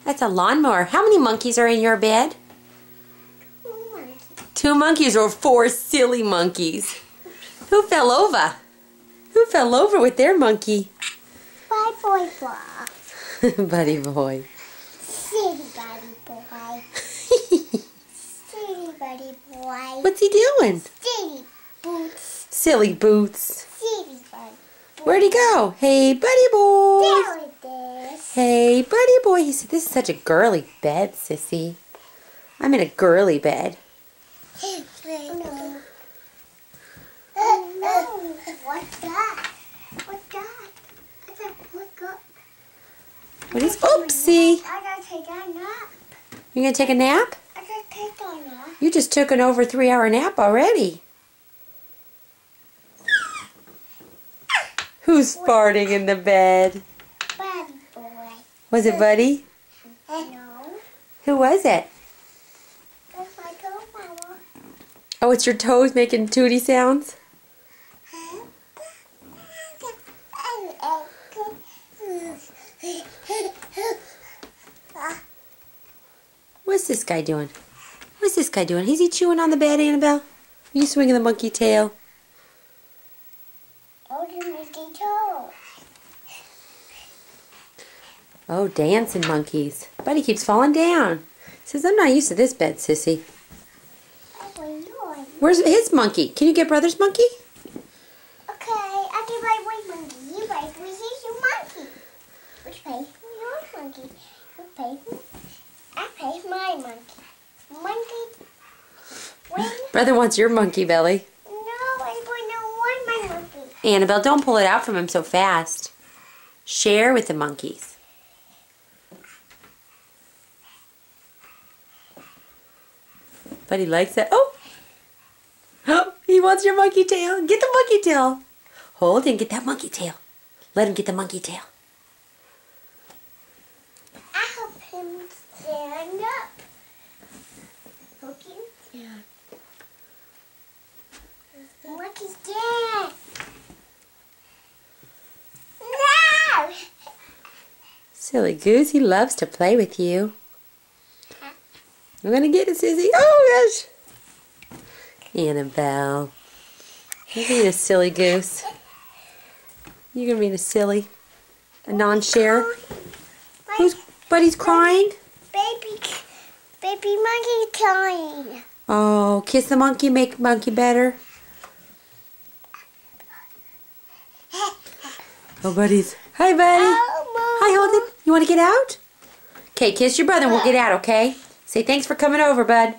That's a lawnmower. How many monkeys are in your bed? 2 monkeys. 2 monkeys or 4 silly monkeys? Who fell over? Who fell over with their monkey? Bye, boy. Buddy boy. Silly buddy boy. Silly buddy boy. What's he doing? Silly boots. Silly boots. Silly buddy boy. Where'd he go? Hey, buddy boy. There it is. Hey, buddy boy. He said, this is such a girly bed, sissy. I'm in a girly bed. No. Oh no. What's that? What's that? Look up. What is, oopsie. I gotta take a nap. You gonna take a nap? I gotta take a nap. You just took an over 3-hour nap already. Who's farting in the bed? Buddy boy. Was it Buddy? No. Who was it? That's my toe, Mama. Oh, it's your toes making tootie sounds? What's this guy doing? What's this guy doing? Is he chewing on the bed, Annabelle? Are you swinging the monkey tail? Oh, the monkey toe. Oh, dancing monkeys. Buddy keeps falling down. Says, I'm not used to this bed, sissy. Where's his monkey? Can you get brother's monkey? Okay, I can play with monkey. You play with your monkey. Which play with your monkey? You play with, I play with my monkey. Monkey. When? Brother wants your monkey, Belly. No, I want my monkey. Annabelle, don't pull it out from him so fast. Share with the monkeys. Buddy likes it. Oh! Oh, he wants your monkey tail. Get the monkey tail. Hold and get that monkey tail. Let him get the monkey tail. I help him stand up. Okay. Yeah. The monkey's dead. No! Silly goose, he loves to play with you. I'm gonna get it, Sissy. Oh gosh! Annabelle. You're being a silly goose. You're gonna be a silly, a non-share. Who's Buddy's crying? Baby monkey crying. Oh, kiss the monkey, make monkey better. Oh, buddies. Hi, buddy. Hi, Holden. You want to get out? Okay, kiss your brother and we'll get out, okay? Say thanks for coming over, bud.